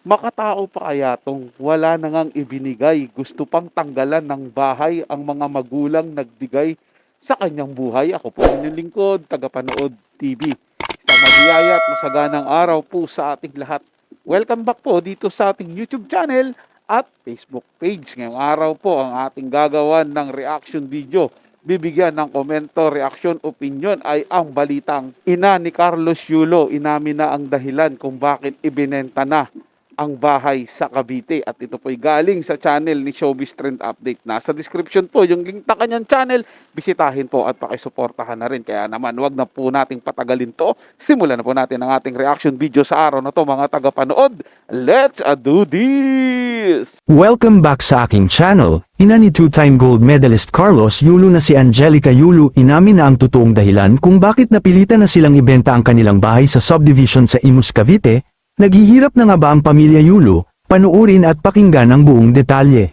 Makatao pa kaya 'tong wala na ngang ibinigay, gusto pang tanggalan ng bahay ang mga magulang nagbigay sa kanyang buhay? Ako po ang inyong lingkod, tagapanood TV. Isang mabiyaya at masaganang araw po sa ating lahat. Welcome back po dito sa ating YouTube channel at Facebook page. Ngayong araw po ang ating gagawan ng reaction video. Bibigyan ng komento, reaksyon, opinion ay ang balitang ina ni Carlos Yulo inamin na ang dahilan kung bakit ibinenta na ang bahay sa Cavite. At ito po'y galing sa channel ni Showbiz Trend Update. Nasa description po yung link na kanyang channel. Bisitahin po at pakisuportahan na rin. Kaya naman, wag na po nating patagalin to. Simulan na po natin ang ating reaction video sa araw na to, mga tagapanood. Let's do this! Welcome back sa aking channel. Ina ni two-time gold medalist Carlos Yulo na si Angelica Yulo inamin na ang totoong dahilan kung bakit napilitan na silang ibenta ang kanilang bahay sa subdivision sa Imus, Cavite. Naghihirap na nga ba ang pamilya Yulo? Panuurin at pakinggan ang buong detalye.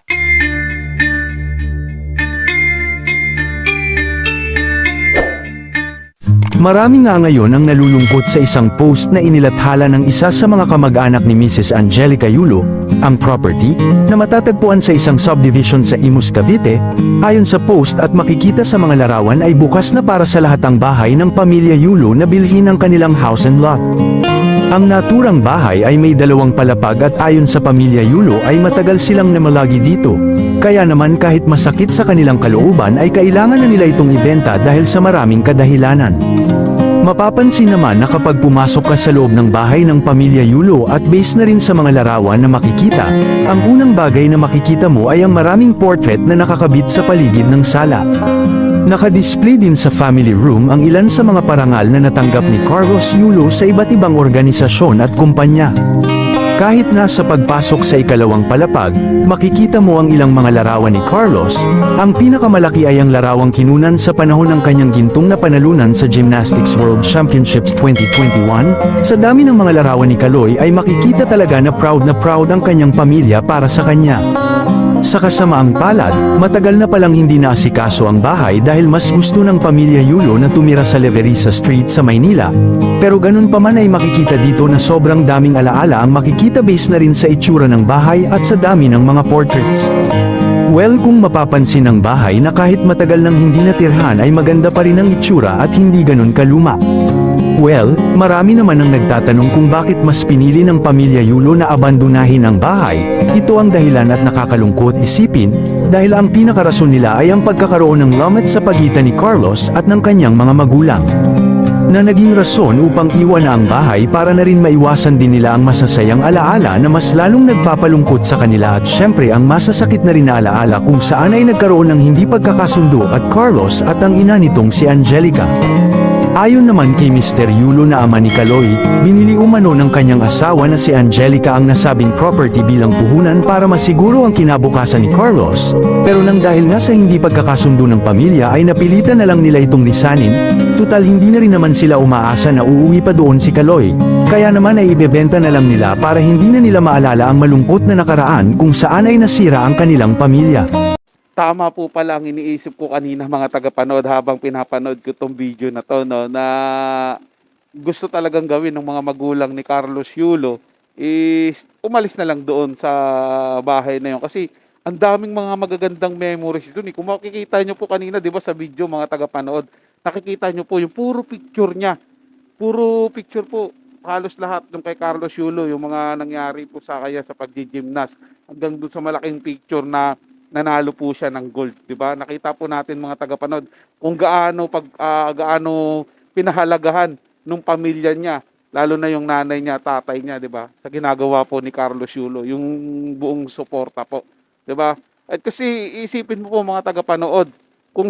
Marami nga ngayon ang nalulungkot sa isang post na inilathala ng isa sa mga kamag-anak ni Mrs. Angelica Yulo, ang property, na matatagpuan sa isang subdivision sa Imus, Cavite. Ayon sa post at makikita sa mga larawan ay bukas na para sa lahat ang bahay ng pamilya Yulo na bilhin ang kanilang house and lot. Ang naturang bahay ay may 2 palapag at ayon sa pamilya Yulo ay matagal silang namalagi dito. Kaya naman kahit masakit sa kanilang kalooban ay kailangan na nila itong ibenta dahil sa maraming kadahilanan. Mapapansin naman na kapag pumasok ka sa loob ng bahay ng pamilya Yulo at base na rin sa mga larawan na makikita, ang unang bagay na makikita mo ay ang maraming portrait na nakakabit sa paligid ng sala. Nakadisplay din sa family room ang ilan sa mga parangal na natanggap ni Carlos Yulo sa iba't ibang organisasyon at kumpanya. Kahit na sa pagpasok sa ikalawang palapag, makikita mo ang ilang mga larawan ni Carlos. Ang pinakamalaki ay ang larawang kinunan sa panahon ng kanyang gintong na panalunan sa Gymnastics World Championships 2021. Sa dami ng mga larawan ni Kaloy ay makikita talaga na proud ang kanyang pamilya para sa kanya. Sa kasamaang palad, matagal na palang hindi naasikaso ang bahay dahil mas gusto ng pamilya Yulo na tumira sa Leverisa Street sa Maynila. Pero ganun pa man ay makikita dito na sobrang daming alaala ang makikita base na rin sa itsura ng bahay at sa dami ng mga portraits. Well, kung mapapansin ng bahay na kahit matagal nang hindi natirhan ay maganda pa rin ang itsura at hindi ganun kaluma. Well, marami naman ang nagtatanong kung bakit mas pinili ng pamilya Yulo na abandonahin ang bahay. Ito ang dahilan at nakakalungkot isipin, dahil ang pinakarason nila ay ang pagkakaroon ng lamat sa pagitan ni Carlos at ng kanyang mga magulang. Na naging rason upang iwan na ang bahay para na rin maiwasan din nila ang masasayang alaala na mas lalong nagpapalungkot sa kanila at syempre ang masasakit na rin na alaala kung saan ay nagkaroon ng hindi pagkakasundo at Carlos at ang ina nitong si Angelica. Ayon naman kay Mr. Yulo na ama ni Kaloy, binili umano ng kanyang asawa na si Angelica ang nasabing property bilang puhunan para masiguro ang kinabukasan ni Carlos, pero nang dahil nga sa hindi pagkakasundo ng pamilya ay napilitan na lang nila itong lisanin. Tutal hindi na rin naman sila umaasa na uuwi pa doon si Kaloy, kaya naman ay ibebenta na lang nila para hindi na nila maalala ang malungkot na nakaraan kung saan ay nasira ang kanilang pamilya. Tama po pala ang iniisip ko kanina, mga tagapanood, habang pinapanood ko tong video na to, no, na gusto talagang gawin ng mga magulang ni Carlos Yulo is umalis na lang doon sa bahay na yun. Kasi ang daming mga magagandang memories doon. Kung makikita nyo po kanina, di ba sa video, mga tagapanood, nakikita nyo po yung puro picture niya. Puro picture po. Halos lahat yung kay Carlos Yulo, yung mga nangyari po sa kanya sa pag-gymnast. Hanggang doon sa malaking picture na nanalo po siya ng gold, 'di ba? Nakita po natin, mga tagapanood, kung gaano pinahalagahan nung pamilya niya, lalo na yung nanay niya, tatay niya, 'di ba? Sa ginagawa po ni Carlos Yulo, yung buong suporta po, 'di ba? At kasi isipin mo po, mga tagapanood, kung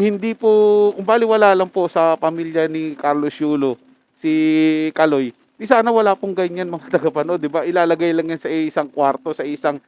baliwala lang po sa pamilya ni Carlos Yulo si Kaloy, di sana wala pong ganyan, mga tagapanood, 'di ba? Ilalagay lang yan sa isang kwarto, sa isang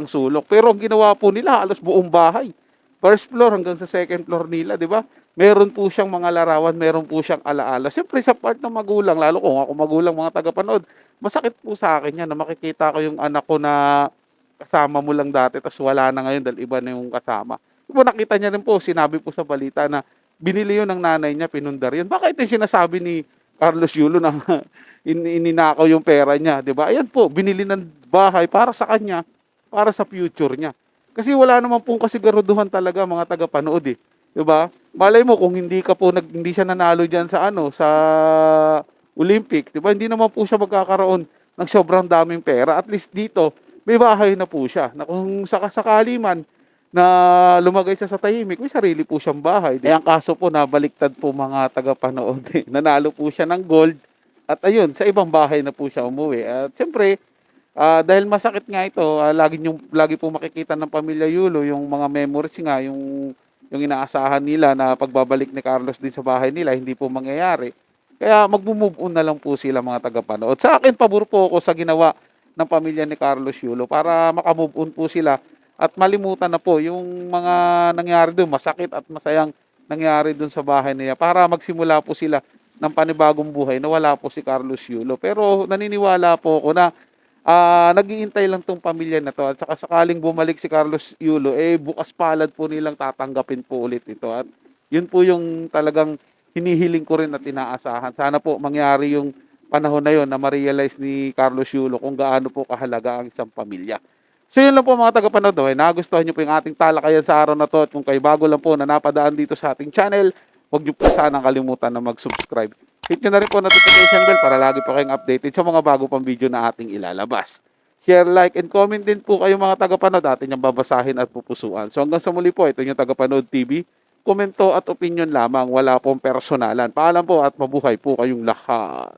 sulok. Pero ang ginawa po nila, halos buong bahay. First floor hanggang sa second floor nila, di ba? Meron po siyang mga larawan, meron po siyang alaala. Siyempre sa part ng magulang, lalo kung ako magulang, mga tagapanood, masakit po sa akin yan na makikita ko yung anak ko na kasama mo lang dati, tapos wala na ngayon dahil iba na yung kasama. Di ba, nakita niya rin po, sinabi po sa balita na binili yun ng nanay niya, pinundar yun. Baka ito yung sinasabi ni Carlos Yulo na ininakaw yung pera niya, 'di ba? Ayan po, binili ng bahay para sa kanya, para sa future niya. Kasi wala naman pong kasiguraduhan talaga mga tagapanood eh, 'di ba? Malay mo kung hindi siya nanalo diyan sa ano, sa Olympic, 'di ba? Hindi naman po siya magkakaroon ng sobrang daming pera. At least dito, may bahay na po siya. Na kung sakasakali man na lumagay siya sa tahimik, may sarili po siyang bahay. Eh ang kaso po nabaliktad po mga tagapanood eh. Nanalo po siya ng gold at ayun, sa ibang bahay na po siya umuwi. At siyempre, dahil masakit nga ito, lagi po makikita ng pamilya Yulo yung mga memories nga, yung inaasahan nila na pagbabalik ni Carlos din sa bahay nila, hindi po mangyayari. Kaya magmo-move on na lang po sila mga tagapanood. Sa akin, pabor po ako sa ginawa ng pamilya ni Carlos Yulo para makamove on po sila at malimutan na po yung mga nangyari doon, masakit at masayang nangyari doon sa bahay nila para magsimula po sila ng panibagong buhay na wala po si Carlos Yulo. Pero naniniwala po ako na nag-iintay lang tong pamilya na to at saka sakaling bumalik si Carlos Yulo, eh bukas palad po nilang tatanggapin po ulit ito. At yun po yung talagang hinihiling ko rin at inaasahan. Sana po mangyari yung panahon na yon na ma-realize ni Carlos Yulo kung gaano po kahalaga ang isang pamilya. So yun lang po mga tagapanood. Nagustuhan nyo po yung ating talakayan sa araw na to at kung kayo bago lang po na napadaan dito sa ating channel, huwag nyo po sanang kalimutan na mag-subscribe. Hit nyo na rin po notification bell para lagi po kayong updated sa mga bago pang video na ating ilalabas. Share, like, and comment din po kayo mga tagapanood. Atin yung babasahin at pupusuan. So hanggang sa muli po, ito yung Tagapanood TV. Komento at opinion lamang. Wala pong personalan. Paalam po at mabuhay po kayong lahat.